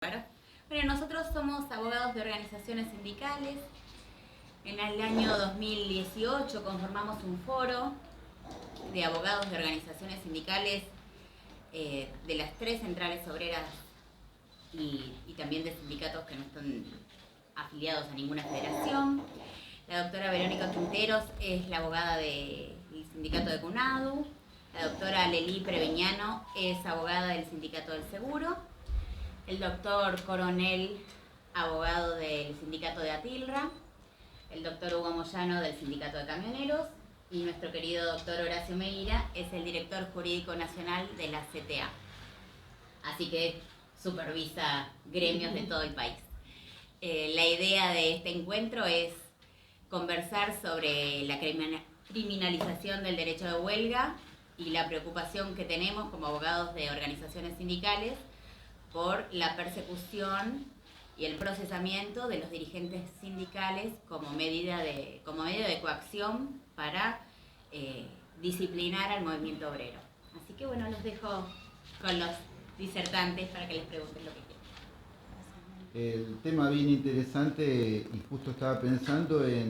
Bueno, nosotros somos abogados de organizaciones sindicales. En el año 2018 conformamos un foro de abogados de organizaciones sindicales de las 3 centrales obreras y también de sindicatos que no están afiliados a ninguna federación. La doctora Verónica Quinteros es la abogada del sindicato de CUNADU. La doctora Lelí Previñano es abogada del sindicato del seguro. El doctor Coronel, abogado del sindicato de Atilra. El doctor Hugo Moyano del sindicato de camioneros. Y nuestro querido doctor Horacio Meira es el director jurídico nacional de la CTA. Así que supervisa gremios de todo el país. La idea de este encuentro es conversar sobre la criminalización del derecho de huelga y la preocupación que tenemos como abogados de organizaciones sindicales por la persecución y el procesamiento de los dirigentes sindicales como medio de coacción para disciplinar al movimiento obrero. Así que bueno, los dejo con los disertantes para que les pregunten lo que quieran. El tema bien interesante, y justo estaba pensando es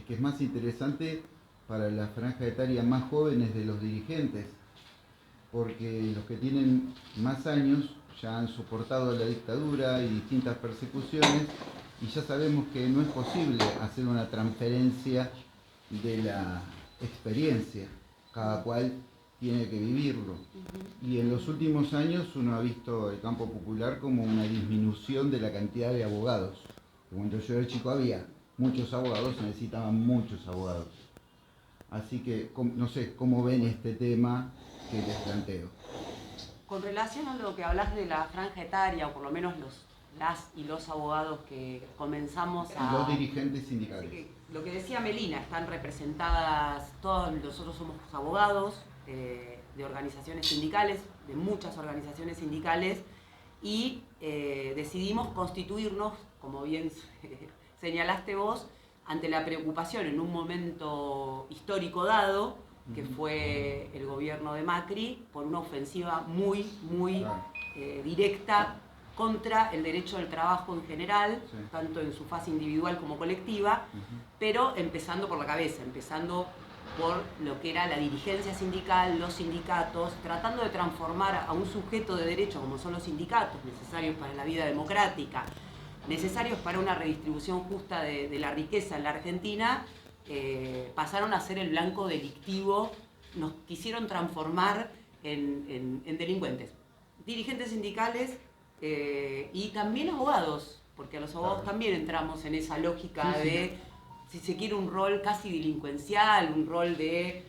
que es más interesante para la franja etaria más jóvenes de los dirigentes, porque los que tienen más años ya han soportado la dictadura y distintas persecuciones, y ya sabemos que no es posible hacer una transferencia de la experiencia, cada cual tiene que vivirlo. Y en los últimos años uno ha visto el campo popular como una disminución de la cantidad de abogados. Cuando yo era chico había muchos abogados, se necesitaban muchos abogados. Así que no sé cómo ven este tema que les planteo. Con relación a lo que hablas de la franja etaria, o por lo menos las y los abogados que comenzamos a... Los dirigentes sindicales. Lo que decía Melina, están representadas, todos nosotros somos abogados de organizaciones sindicales, de muchas organizaciones sindicales, y decidimos constituirnos, como bien señalaste vos, ante la preocupación en un momento histórico dado, que fue el gobierno de Macri, por una ofensiva muy directa contra el derecho del trabajo en general, tanto en su fase individual como colectiva, pero empezando por la cabeza, empezando por lo que era la dirigencia sindical, los sindicatos, tratando de transformar a un sujeto de derecho como son los sindicatos, necesarios para la vida democrática, necesarios para una redistribución justa de la riqueza en la Argentina, pasaron a ser el blanco delictivo, nos quisieron transformar en delincuentes. Dirigentes sindicales y también abogados, porque a los abogados también entramos en esa lógica de, si se quiere, un rol casi delincuencial, un rol de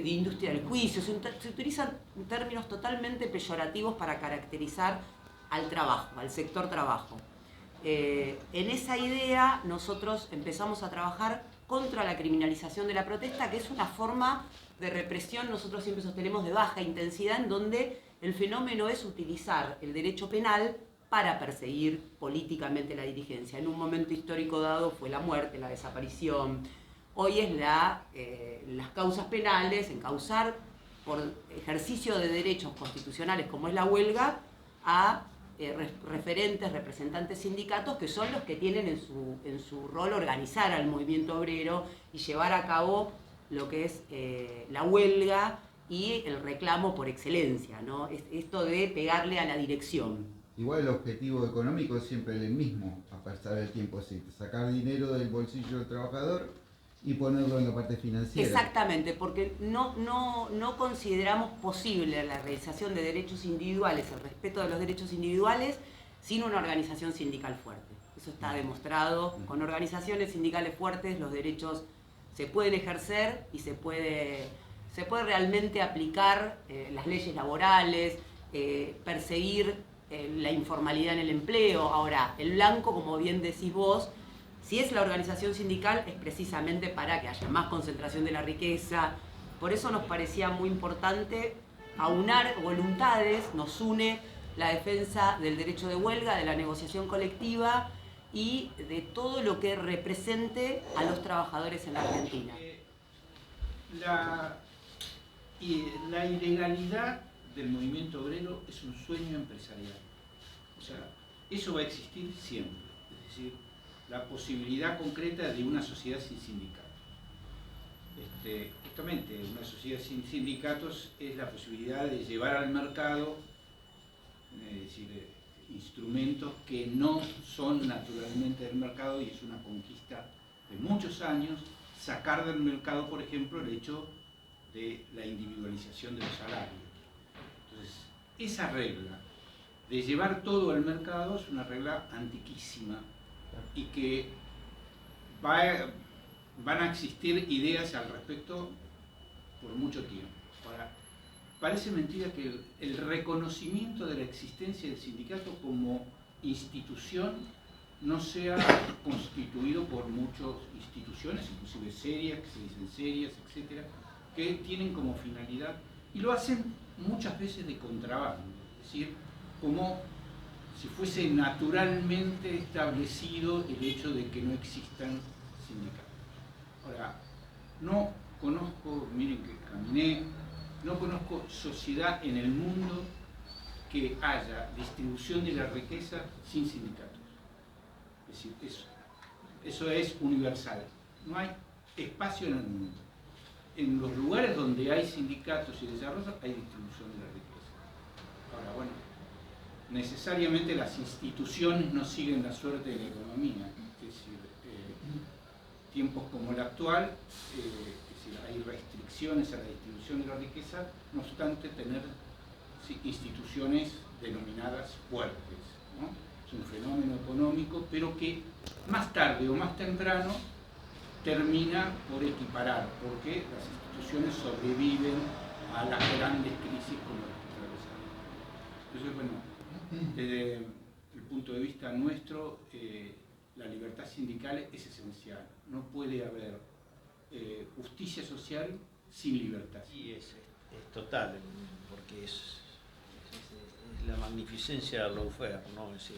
industria del juicio. Se utilizan términos totalmente peyorativos para caracterizar al trabajo, al sector trabajo. En esa idea nosotros empezamos a trabajar contra la criminalización de la protesta, que es una forma de represión, nosotros siempre sostenemos, de baja intensidad, en donde el fenómeno es utilizar el derecho penal para perseguir políticamente la dirigencia. En un momento histórico dado fue la muerte, la desaparición. Hoy es las causas penales, encausar por ejercicio de derechos constitucionales como es la huelga a referentes, representantes sindicatos, que son los que tienen en su rol organizar al movimiento obrero y llevar a cabo lo que es la huelga y el reclamo por excelencia, ¿no? Esto de pegarle a la dirección. Igual el objetivo económico es siempre el mismo, a pasar el tiempo así, sacar dinero del bolsillo del trabajador y ponerlo en la parte financiera. Exactamente, porque no consideramos posible la realización de derechos individuales, el respeto de los derechos individuales, sin una organización sindical fuerte. Eso está demostrado. Con organizaciones sindicales fuertes los derechos se pueden ejercer y se puede realmente aplicar las leyes laborales, perseguir la informalidad en el empleo. Ahora, el blanco, como bien decís vos, si es la organización sindical, es precisamente para que haya más concentración de la riqueza. Por eso nos parecía muy importante aunar voluntades, nos une la defensa del derecho de huelga, de la negociación colectiva y de todo lo que represente a los trabajadores en la Argentina. La ilegalidad del movimiento obrero es un sueño empresarial. O sea, eso va a existir siempre, es decir, la posibilidad concreta de una sociedad sin sindicatos. Justamente, una sociedad sin sindicatos es la posibilidad de llevar al mercado, es decir, instrumentos que no son naturalmente del mercado, y es una conquista de muchos años, sacar del mercado, por ejemplo, el hecho de la individualización de los salarios. Entonces, esa regla de llevar todo al mercado es una regla antiquísima y que van a existir ideas al respecto por mucho tiempo. Ahora, parece mentira que el reconocimiento de la existencia del sindicato como institución no sea constituido por muchas instituciones, inclusive serias, que se dicen serias, etcétera, que tienen como finalidad, y lo hacen muchas veces de contrabando, es decir, como si fuese naturalmente establecido el hecho de que no existan sindicatos. Ahora, no conozco, miren que caminé, no conozco sociedad en el mundo que haya distribución de la riqueza sin sindicatos. Es decir, eso es universal. No hay espacio en el mundo. En los lugares donde hay sindicatos y desarrollo hay distribución de la riqueza. Ahora, bueno, necesariamente las instituciones no siguen la suerte de la economía. Es decir, tiempos como el actual, es decir, hay restricciones a la distribución de la riqueza, no obstante tener instituciones denominadas fuertes, ¿no? Es un fenómeno económico, pero que más tarde o más temprano termina por equiparar, porque las instituciones sobreviven a las grandes crisis como las que atravesamos. Entonces, bueno, desde el punto de vista nuestro, la libertad sindical es esencial. No puede haber justicia social sin libertad. Sí, es total, porque es la magnificencia del lawfare, ¿no? Es decir,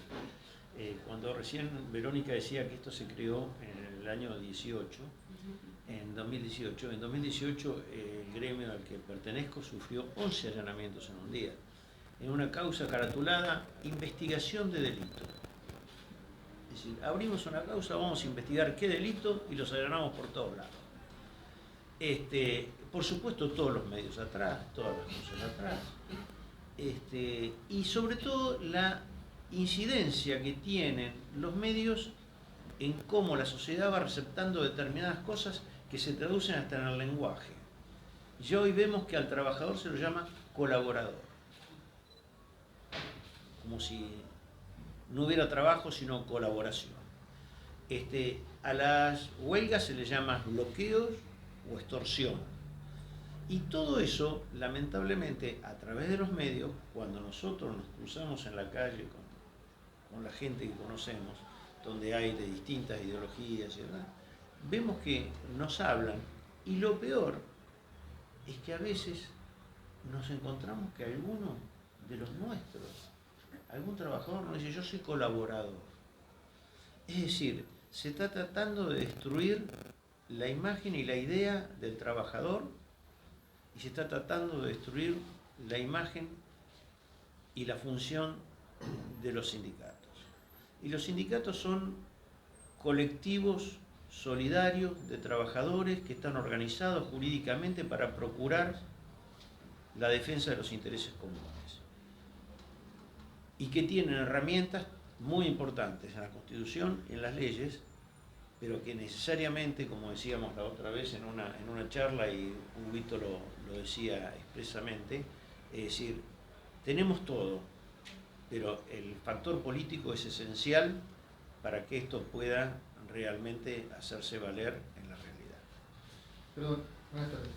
cuando recién Verónica decía que esto se creó en el año 18, en 2018, el gremio al que pertenezco sufrió 11 allanamientos en un día, en una causa caratulada investigación de delito. Es decir, abrimos una causa, vamos a investigar qué delito y los allanamos por todos lados. Por supuesto, todos los medios atrás, todas las cosas atrás. Y sobre todo la incidencia que tienen los medios en cómo la sociedad va receptando determinadas cosas que se traducen hasta en el lenguaje. Y hoy vemos que al trabajador se lo llama colaborador, como si no hubiera trabajo sino colaboración. A las huelgas se les llama bloqueos o extorsión. Y todo eso, lamentablemente, a través de los medios, cuando nosotros nos cruzamos en la calle con la gente que conocemos, donde hay de distintas ideologías y demás, vemos que nos hablan, y lo peor es que a veces nos encontramos que alguno de los nuestros, algún trabajador nos dice: yo soy colaborador. Es decir, se está tratando de destruir la imagen y la idea del trabajador, y se está tratando de destruir la imagen y la función de los sindicatos. Y los sindicatos son colectivos solidarios de trabajadores que están organizados jurídicamente para procurar la defensa de los intereses comunes y que tienen herramientas muy importantes en la Constitución y en las leyes, pero que necesariamente, como decíamos la otra vez en una charla, y Huguito lo decía expresamente, es decir, tenemos todo, pero el factor político es esencial para que esto pueda realmente hacerse valer en la realidad. Perdón, buenas tardes.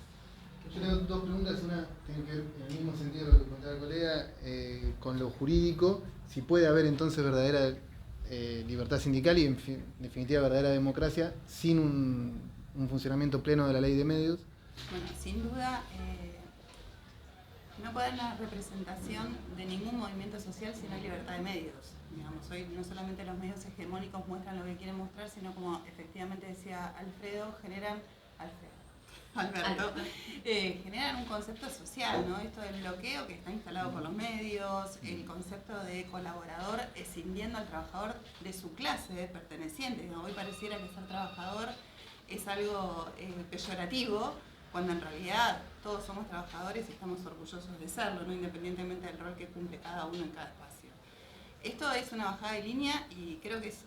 Yo tengo dos preguntas, una tiene que ver en el mismo sentido de lo que contaba el colega, con lo jurídico, si puede haber entonces verdadera libertad sindical y en definitiva verdadera democracia sin un funcionamiento pleno de la ley de medios. Bueno, sin duda no puede haber una representación de ningún movimiento social si no hay libertad de medios. Digamos, hoy no solamente los medios hegemónicos muestran lo que quieren mostrar, sino, como efectivamente decía Alfredo, generan Alberto, generan un concepto social, ¿no? Esto del bloqueo que está instalado por los medios, el concepto de colaborador escindiendo al trabajador de su clase perteneciente, ¿no? Hoy pareciera que ser trabajador es algo peyorativo, cuando en realidad todos somos trabajadores y estamos orgullosos de serlo, ¿no? Independientemente del rol que cumple cada uno en cada espacio. Esto es una bajada de línea y creo que es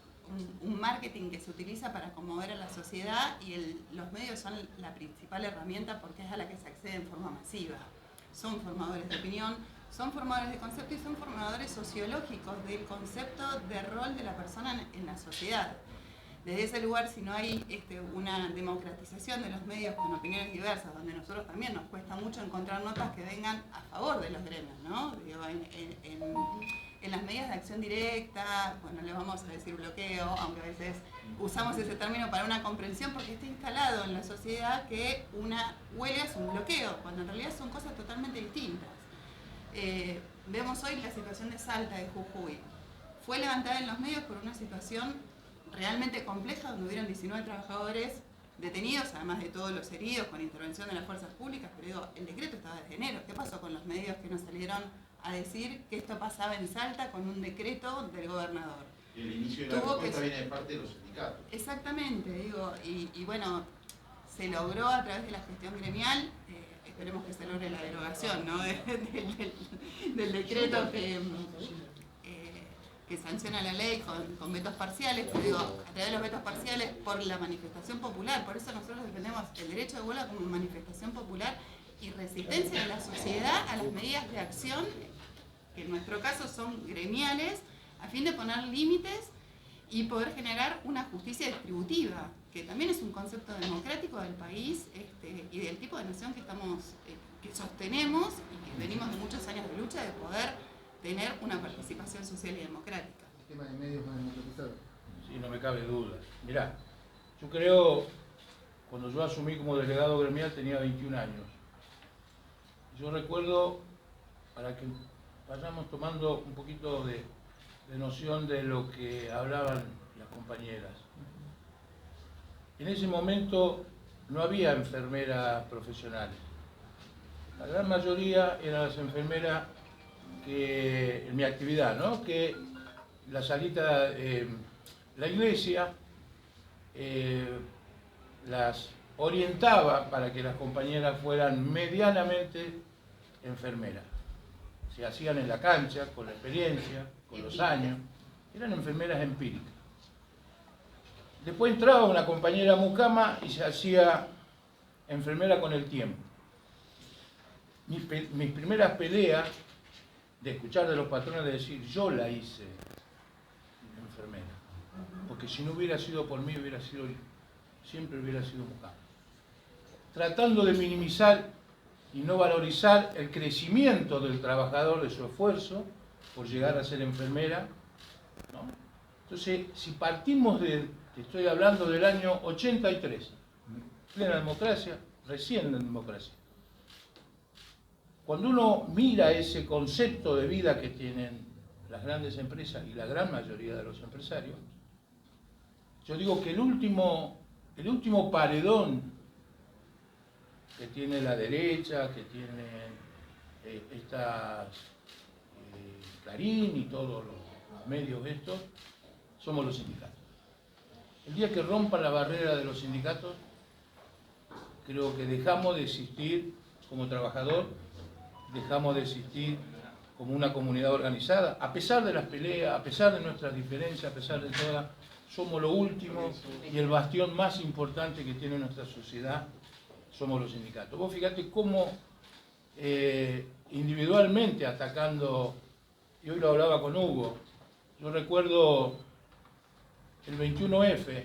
un marketing que se utiliza para conmover a la sociedad y los medios son la principal herramienta porque es a la que se accede en forma masiva. Son formadores de opinión, son formadores de concepto y son formadores sociológicos del concepto de rol de la persona en la sociedad. Desde ese lugar, si no hay una democratización de los medios con opiniones diversas, donde nosotros también nos cuesta mucho encontrar notas que vengan a favor de los gremios, ¿no? Digo, en las medidas de acción directa, bueno, le vamos a decir bloqueo, aunque a veces usamos ese término para una comprensión porque está instalado en la sociedad que una huelga es un bloqueo, cuando en realidad son cosas totalmente distintas. Vemos hoy la situación de Salta, de Jujuy. Fue levantada en los medios por una situación realmente compleja, donde hubieron 19 trabajadores detenidos, además de todos los heridos, con intervención de las fuerzas públicas, pero digo, el decreto estaba desde enero. ¿Qué pasó con los medios que nos salieron a decir que esto pasaba en Salta con un decreto del gobernador? Y el inicio de la respuesta viene de parte de los sindicatos. Exactamente, digo, y bueno, se logró a través de la gestión gremial, esperemos que se logre la derogación, ¿no? del decreto que sanciona la ley con vetos parciales, pero digo, a través de los vetos parciales por la manifestación popular, por eso nosotros defendemos el derecho de huelga como manifestación popular y resistencia de la sociedad a las medidas de acción, que en nuestro caso son gremiales, a fin de poner límites y poder generar una justicia distributiva, que también es un concepto democrático del país y del tipo de nación que que sostenemos y que venimos de muchos años de lucha de poder tener una participación social y democrática. El tema de medios más democratizado. Sí, no me cabe duda. Mirá, yo creo, cuando yo asumí como delegado gremial tenía 21 años. Yo recuerdo, para que vayamos tomando un poquito de noción de lo que hablaban las compañeras. En ese momento no había enfermeras profesionales. La gran mayoría eran las enfermeras que, en mi actividad, ¿no? Que la salita, la iglesia las orientaba para que las compañeras fueran medianamente enfermeras. Se hacían en la cancha, con la experiencia, con los años, eran enfermeras empíricas. Después entraba una compañera mucama y se hacía enfermera con el tiempo. Mis primeras peleas de escuchar de los patrones de decir, yo la hice enfermera, porque si no hubiera sido por mí, siempre hubiera sido mucama. Tratando de minimizar y no valorizar el crecimiento del trabajador, de su esfuerzo por llegar a ser enfermera, ¿no? Entonces, si partimos estoy hablando del año 83, plena democracia, recién en democracia. Cuando uno mira ese concepto de vida que tienen las grandes empresas y la gran mayoría de los empresarios, yo digo que el último paredón que tiene la derecha, que tiene Clarín y todos los medios estos, somos los sindicatos. El día que rompan la barrera de los sindicatos, creo que dejamos de existir como trabajador, dejamos de existir como una comunidad organizada, a pesar de las peleas, a pesar de nuestras diferencias, a pesar de todas, somos lo último y el bastión más importante que tiene nuestra sociedad, somos los sindicatos. Vos fíjate cómo individualmente atacando, y hoy lo hablaba con Hugo, yo recuerdo el 21F,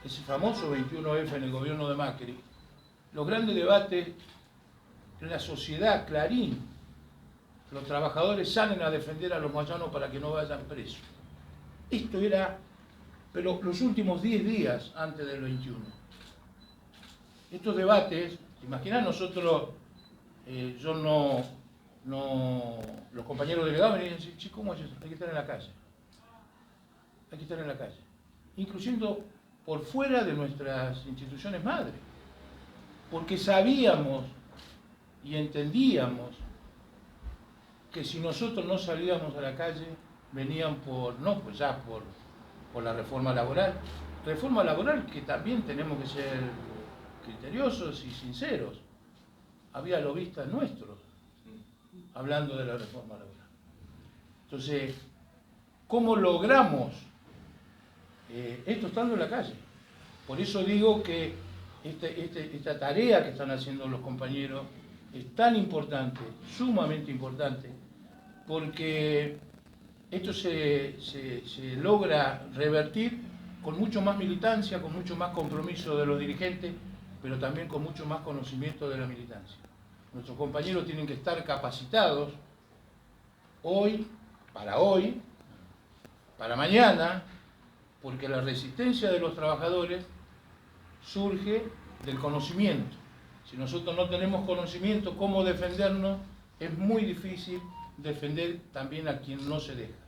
ese famoso 21F en el gobierno de Macri, los grandes debates en la sociedad, Clarín, los trabajadores salen a defender a los moyanos para que no vayan presos. Esto era, pero los últimos 10 días antes del 21. Estos debates, imaginad nosotros, los compañeros delegados venían y decían, ¿cómo es eso? Hay que estar en la calle. Hay que estar en la calle. Incluyendo por fuera de nuestras instituciones madres, porque sabíamos y entendíamos que si nosotros no salíamos a la calle, venían por la reforma laboral que también tenemos que ser criteriosos y sinceros. Había lobistas nuestros hablando de la reforma laboral. Entonces, ¿cómo logramos esto estando en la calle? Por eso digo que esta tarea que están haciendo los compañeros es tan importante, sumamente importante, porque esto se logra revertir con mucho más militancia, con mucho más compromiso de los dirigentes, pero también con mucho más conocimiento de la militancia. Nuestros compañeros tienen que estar capacitados hoy, para mañana, porque la resistencia de los trabajadores surge del conocimiento. Si nosotros no tenemos conocimiento cómo defendernos, es muy difícil defender también a quien no se deja.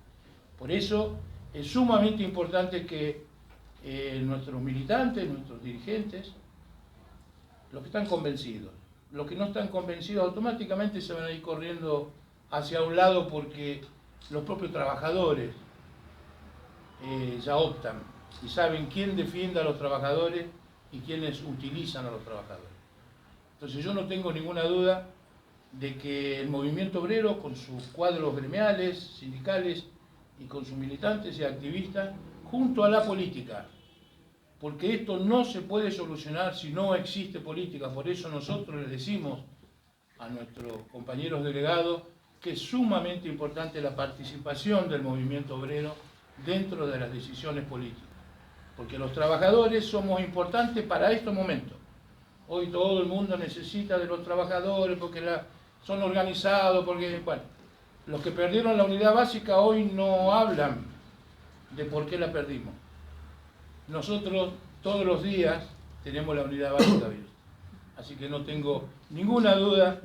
Por eso es sumamente importante que nuestros militantes, nuestros dirigentes, los que están convencidos, los que no están convencidos automáticamente se van a ir corriendo hacia un lado porque los propios trabajadores ya optan y saben quién defiende a los trabajadores y quiénes utilizan a los trabajadores. Entonces yo no tengo ninguna duda de que el movimiento obrero, con sus cuadros gremiales, sindicales y con sus militantes y activistas, junto a la política, porque esto no se puede solucionar si no existe política. Por eso nosotros les decimos a nuestros compañeros delegados que es sumamente importante la participación del movimiento obrero dentro de las decisiones políticas, porque los trabajadores somos importantes para estos momentos. Hoy todo el mundo necesita de los trabajadores porque son organizados, porque bueno, los que perdieron la unidad básica hoy no hablan de por qué la perdimos. Nosotros todos los días tenemos la unidad básica abierta, así que no tengo ninguna duda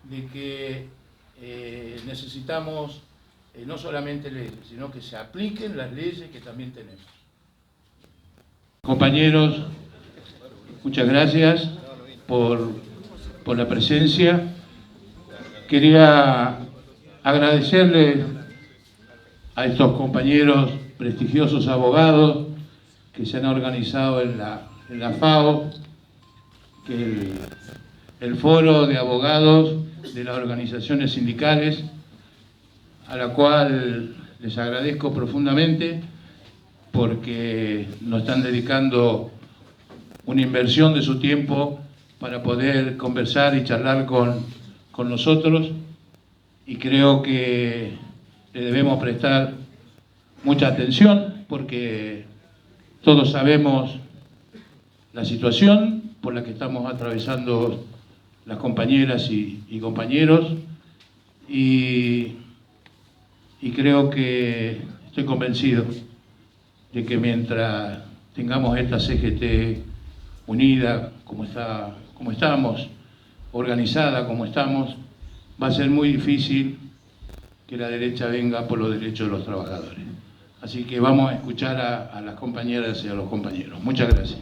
de que necesitamos no solamente leyes, sino que se apliquen las leyes que también tenemos. Compañeros, muchas gracias por la presencia. Quería agradecerles a estos compañeros prestigiosos abogados que se han organizado en la FAO, que el foro de abogados de las organizaciones sindicales, a la cual les agradezco profundamente porque nos están dedicando una inversión de su tiempo para poder conversar y charlar con nosotros, y creo que le debemos prestar mucha atención porque todos sabemos la situación por la que estamos atravesando las compañeras y compañeros, y creo que estoy convencido de que mientras tengamos esta CGT unida como estamos, organizada como estamos, va a ser muy difícil que la derecha venga por los derechos de los trabajadores. Así que vamos a escuchar a las compañeras y a los compañeros. Muchas gracias.